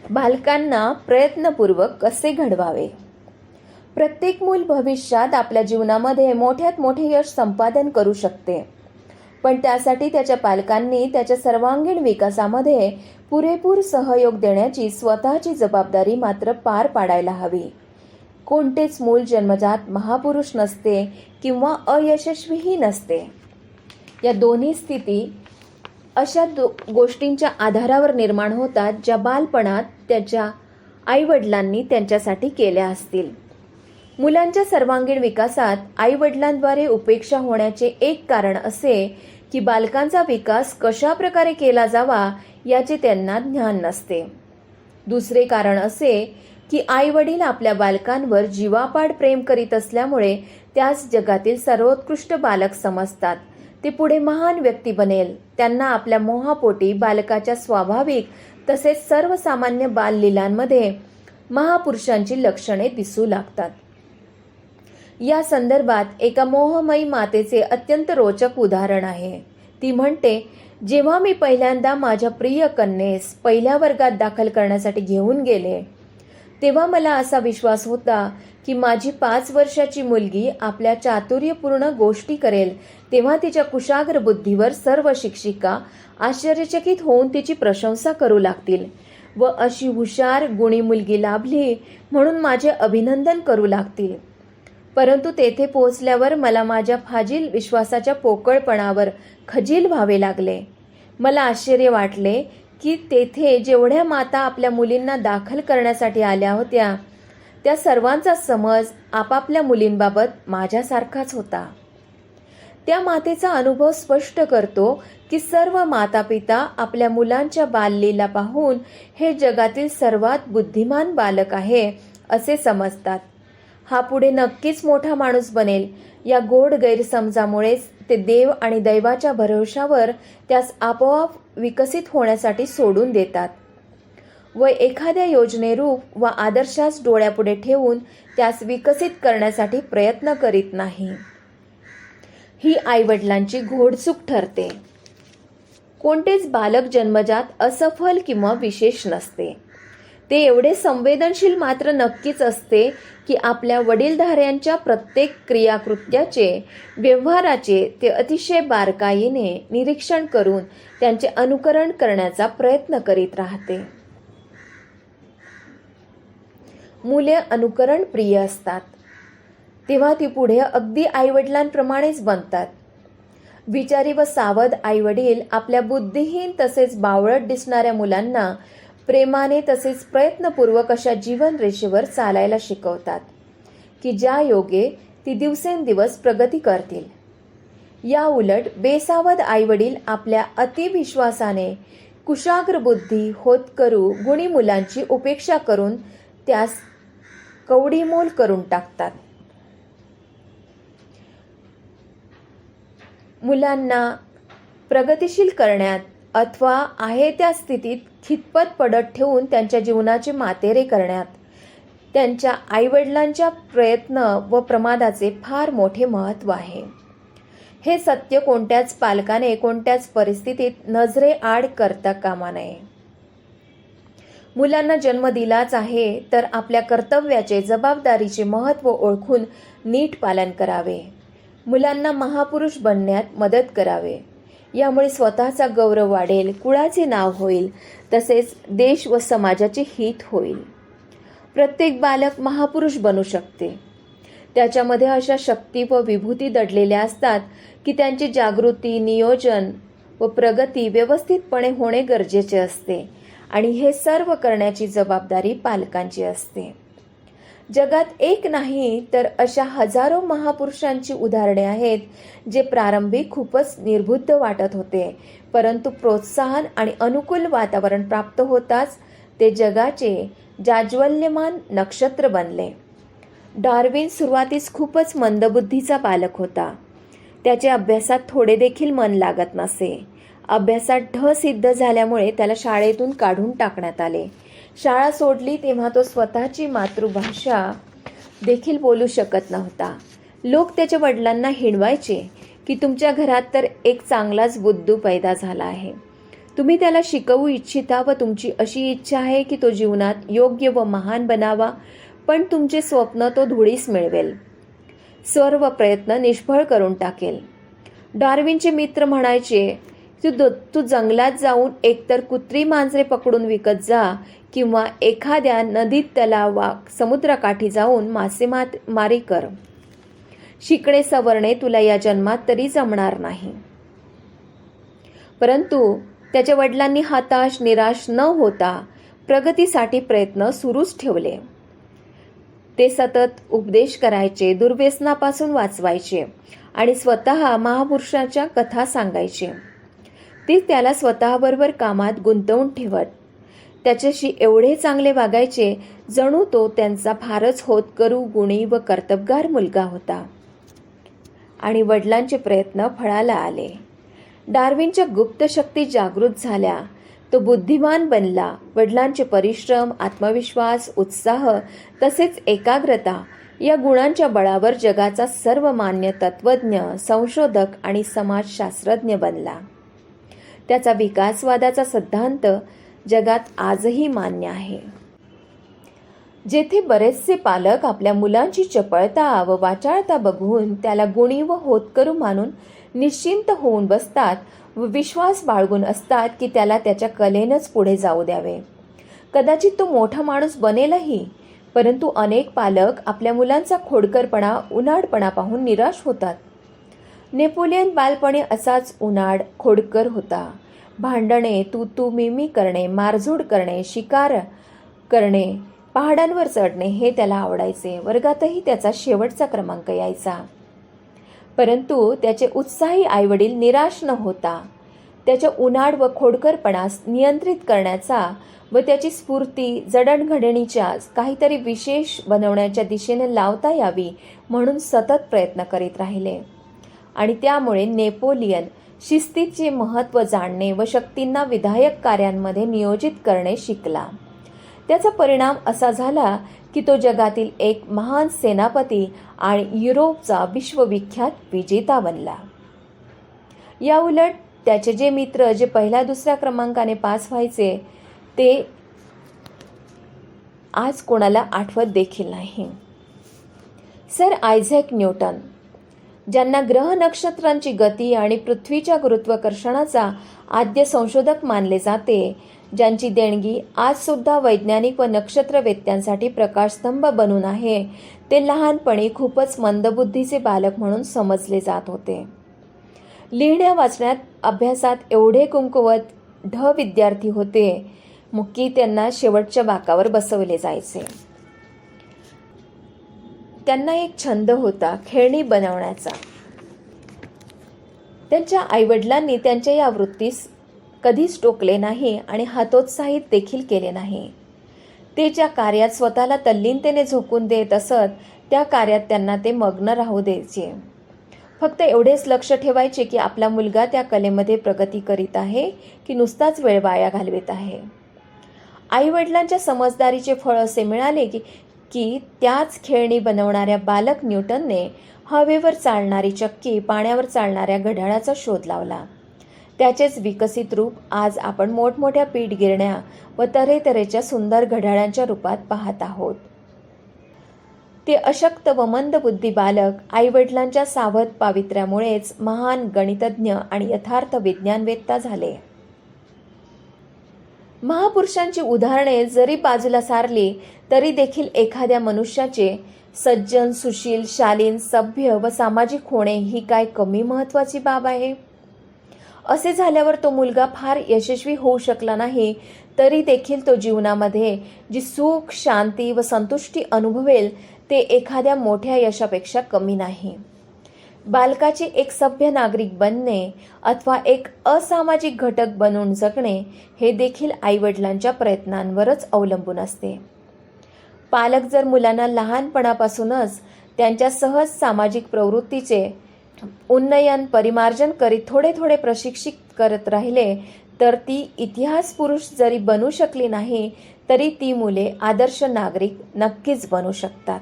बालकांना प्रयत्नपूर्वक कसे घडवावे. प्रत्येक मूल भविष्यात आपल्या जीवनामध्ये मोठ्यात मोठे यश संपादन करू शकते, पण त्यासाठी त्याच्या पालकांनी त्याच्या सर्वांगीण विकासामध्ये पुरेपूर सहयोग देण्याची स्वतःची जबाबदारी मात्र पार पाडायला हवी. कोणतेच मूल जन्मजात महापुरुष नसते किंवा अयशस्वीही नसते. या दोन्ही स्थिती अशा गोष्टींच्या आधारावर निर्माण होतात ज्या बालपणात त्याच्या आईवडिलांनी त्यांच्यासाठी केल्या असतील. मुलांच्या सर्वांगीण विकासात आईवडिलांद्वारे उपेक्षा होण्याचे एक कारण असे की बालकांचा विकास कशा प्रकारे केला जावा याचे त्यांना ज्ञान नसते. दुसरे कारण असे की आईवडील आपल्या बालकांवर जीवापाड प्रेम करीत असल्यामुळे त्यास जगातील सर्वोत्कृष्ट बालक समजतात. ते पुढे महान व्यक्ती बनेल. त्यांना आपल्या मोहापोटी बालकाच्या स्वाभाविक तसेच सर्वसामान्य बाललीलांमध्ये महापुरुषांची लक्षणे दिसू लागतात. या संदर्भात एका मोहमयी मातेचे अत्यंत रोचक उदाहरण आहे. ती म्हणते, जेव्हा मी पहिल्यांदा माझ्या प्रिय कन्येस पहिल्या वर्गात दाखल करण्यासाठी घेऊन गेले, तेव्हा मला असा विश्वास होता की माझी 5 वर्षाची मुलगी आपल्या चातुर्यपूर्ण गोष्टी करेल तेव्हा तिच्या कुशाग्र बुद्धीवर सर्व शिक्षिका आश्चर्यचकित होऊन तिची प्रशंसा करू लागतील व अशी हुशार गुणी मुलगी लाभली म्हणून माझे अभिनंदन करू लागतील. परंतु तेथे पोहोचल्यावर मला माझ्या फाजील विश्वासाच्या पोकळपणावर खजील व्हावे लागले. मला आश्चर्य वाटले की तेथे जेवढ्या माता आपल्या मुलींना दाखल करण्यासाठी आल्या होत्या त्या सर्वांचा समज आपापल्या मुलींबाबत माझ्यासारखाच होता. त्या मातेचा अनुभव स्पष्ट करतो की सर्व मातापिता आपल्या मुलांच्या बाललीला पाहून हे जगातील सर्वात बुद्धिमान बालक आहे असे समजतात. हा पुढे नक्कीच मोठा माणूस बनेल या गोड गैरसमजामुळेच ते देव आणि दैवाच्या भरवशावर त्यास आपोआप विकसित होण्यासाठी सोडून देतात व एखाद्या योजनेरूप व आदर्शास डोळ्यापुढे ठेवून त्यास विकसित करण्यासाठी प्रयत्न करीत नाही. ही आईवडिलांची घोडचूक ठरते. कोणतेच बालक जन्मजात असफल किंवा विशेष नसते. ते एवढे संवेदनशील मात्र नक्कीच असते की आपल्या वडीलधाऱ्यांच्या प्रत्येक क्रियाकृत्याचे व्यवहाराचे ते अतिशय बारकाईने निरीक्षण करून त्यांचे अनुकरण करण्याचा प्रयत्न करीत राहते. मुले अनुकरण प्रिय असतात तेव्हा ती पुढे अगदी आईवडिलांप्रमाणेच बनतात. विचारी व सावध आईवडील आपल्या बुद्धिहीन तसेच बावळट दिसणाऱ्या मुलांना प्रेमाने तसेच प्रयत्नपूर्वक अशा जीवन रेषेवर चालायला शिकवतात की ज्या योगे ती दिवसेंदिवस प्रगती करतील. या उलट बेसावध आईवडील आपल्या अतिविश्वासाने कुशाग्र बुद्धी होतकरू गुणी मुलांची उपेक्षा करून त्यास कवडीमोल करून टाकतात. मुलांना प्रगतिशील करण्यात अथवा आहे त्या स्थितीत खितपत पडत ठेवून त्यांच्या जीवनाचे मातेरे करण्यात त्यांच्या आईवडिलांच्या प्रयत्न व प्रमादाचे फार मोठे महत्त्व आहे. हे सत्य कोणत्याच पालकाने कोणत्याच परिस्थितीत नजरेआड करता कामा नये. मुलांना जन्म दिलाच आहे तर आपल्या कर्तव्याचे जबाबदारीचे महत्त्व ओळखून नीट पालन करावे. मुलांना महापुरुष बनण्यात मदत करावे. यामुळे स्वतःचा गौरव वाढेल, कुळाचे नाव होईल, तसेच देश व समाजाचे हित होईल. प्रत्येक बालक महापुरुष बनू शकते. त्याच्यामध्ये अशा शक्ती व विभूती दडलेल्या असतात की त्यांची जागृती, नियोजन व प्रगती व्यवस्थितपणे होणे गरजेचे असते आणि हे सर्व करण्याची जबाबदारी पालकांची असते. जगात एक नाही तर अशा हजारो महापुरुषांची उदाहरणे आहेत जे प्रारंभी खूपच निर्बुद्ध वाटत होते, परंतु प्रोत्साहन आणि अनुकूल वातावरण प्राप्त होताच ते जगाचे जाज्वल्यमान नक्षत्र बनले. डार्विन सुरुवातीस खूपच मंदबुद्धीचा बालक होता. त्याचे अभ्यासात थोडे देखील मन लागत नसे. अभ्यासात ढ सिद्ध झाल्यामुळे त्याला शाळेतून काढून टाकण्यात आले. शाळा सोडली तेव्हा तो स्वतःची मातृभाषा देखील बोलू शकत नव्हता. लोक त्याच्या वडिलांना हिणवायचे की तुमच्या घरात तर एक चांगलाच बुद्धू पैदा झाला आहे. तुम्ही त्याला शिकवू इच्छिता व तुमची अशी इच्छा आहे की तो जीवनात योग्य व महान बनावा, पण तुमचे स्वप्न तो धुळीस मिळवेल, सर्व प्रयत्न निष्फळ करून टाकेल. डार्विनचे मित्र म्हणायचे, तू जंगलात जाऊन एकतर कुत्री मांजरे पकडून विकत जा किंवा एखाद्या नदीत तलावात समुद्रकाठी जाऊन मासेमारी कर. शिकणे सवरणे तुला या जन्मात तरी जमणार नाही. परंतु त्याच्या वडिलांनी हताश निराश न होता प्रगतीसाठी प्रयत्न सुरूच ठेवले. ते सतत उपदेश करायचे, दुर्व्यसनापासून वाचवायचे आणि स्वतः महापुरुषाच्या कथा सांगायचे. ते त्याला स्वतःबरोबर कामात गुंतवून ठेवत. त्याच्याशी एवढे चांगले वागायचे जणू तो त्यांचा फारच होतकरू, गुणी व कर्तबगार मुलगा होता. आणि वडिलांचे प्रयत्न फळाला आले. डार्विनच्या गुप्त शक्ती जागृत झाल्या. तो बुद्धिमान बनला. वडिलांचे परिश्रम, आत्मविश्वास, उत्साह तसेच एकाग्रता या गुणांच्या बळावर जगाचा सर्वमान्य तत्त्वज्ञ, संशोधक आणि समाजशास्त्रज्ञ बनला. त्याचा विकासवादाचा सिद्धांत जगात आजही मान्य आहे. जेथे बरेचसे पालक आपल्या मुलांची चपळता व वाचाळता बघून त्याला गुणी व होतकरू मानून निश्चिंत होऊन बसतात व विश्वास बाळगून असतात की त्याला त्याच्या कलेनंच पुढे जाऊ द्यावे. कदाचित तो मोठा माणूस बनेलही, परंतु अनेक पालक आपल्या मुलांचा खोडकरपणा, उनाडपणा पाहून निराश होतात. नेपोलियन बालपणी असाच उनाड, खोडकर होता. भांडणे, तू मी करणे, मारझोड करणे, शिकार करणे, पहाडांवर चढणे हे त्याला आवडायचे. वर्गातही त्याचा शेवटचा क्रमांक यायचा. परंतु त्याचे उत्साही आईवडील निराश न होता त्याच्या उनाड व खोडकरपणास नियंत्रित करण्याचा व त्याची स्फूर्ती जडणघडणीच्या काहीतरी विशेष बनवण्याच्या दिशेने लावता यावी म्हणून सतत प्रयत्न करीत राहिले. आणि त्यामुळे नेपोलियन शिस्तीचे महत्त्व जाणणे व शक्तींना विधायक कार्यांमध्ये नियोजित करणे शिकला. त्याचा परिणाम असा झाला की तो जगातील एक महान सेनापती आणि युरोपचा विश्वविख्यात विजेता बनला. याउलट त्याचे जे मित्र जे पहिल्या दुसऱ्या क्रमांकाने पास व्हायचे ते आज कोणाला आठवत देखील नाही. सर आयझॅक न्यूटन, ज्यांना ग्रह नक्षत्रांची गती आणि पृथ्वीच्या गुरुत्वाकर्षणाचा आद्य संशोधक मानले जाते, ज्यांची देणगी आज सुद्धा वैज्ञानिक व नक्षत्रवेत्त्यांसाठी प्रकाशस्तंभ बनून आहे, ते लहानपणी खूपच मंदबुद्धीचे बालक म्हणून समजले जात होते. लिहिण्या वाचण्यात अभ्यासात एवढे कुमकुवत विद्यार्थी होते की त्यांना शेवटच्या बाकावर बसवले जायचे. त्यांना एक छंद होता खेळणी बनवण्याचा. त्यांच्या आईवडिलांनी त्यांच्या या वृत्तीस कधीच टोकले नाही आणि हतोत्साहित देखील केले नाही. ते ज्या कार्यात स्वतःला तल्लीनतेने झोकून देत असत त्या कार्यात त्यांना ते मग्न राहू द्यायचे. फक्त एवढेच लक्ष ठेवायचे की आपला मुलगा त्या कलेमध्ये प्रगती करीत आहे की नुसताच वेळ वाया घालवित आहे. आईवडिलांच्या समजदारीचे फळ असे मिळाले की त्याच खेळणी बनवणाऱ्या बालक न्यूटनने हवेवर चालणारी चक्की, पाण्यावर चालणाऱ्या घड्याळाचा शोध लावला. त्याचेच विकसित रूप आज आपण मोठमोठ्या पीठगिरण्या व तऱ्हेतऱ्हेच्या सुंदर घड्याळांच्या रूपात पाहत आहोत. ते अशक्त व मंदबुद्धी बालक आईवडिलांच्या सावध पावित्र्यामुळेच महान गणितज्ञ आणि यथार्थ विज्ञानवेत्ता झाले. महापुरुषांची उदाहरणे जरी बाजूला सारली तरी देखील एखाद्या मनुष्याचे सज्जन, सुशील, शालीन, सभ्य व सामाजिक होणे ही काय कमी महत्त्वाची बाब आहे? असे झाल्यावर तो मुलगा फार यशस्वी होऊ शकला नाही तरी देखील तो जीवनामध्ये जी सुख, शांती व संतुष्टी अनुभवेल ते एखाद्या मोठ्या यशापेक्षा कमी नाही. बालकाचे एक सभ्य नागरिक बनणे अथवा एक असामाजिक घटक बनून जगणे हे देखील आईवडिलांच्या प्रयत्नांवरच अवलंबून असते. पालक जर मुलांना लहानपणापासूनच त्यांच्या सहज सामाजिक प्रवृत्तीचे उन्नयन, परिमार्जन करीत थोडे थोडे प्रशिक्षित करत राहिले तर ती इतिहास पुरुष जरी बनू शकली नाही तरी ती मुले आदर्श नागरिक नक्कीच बनू शकतात.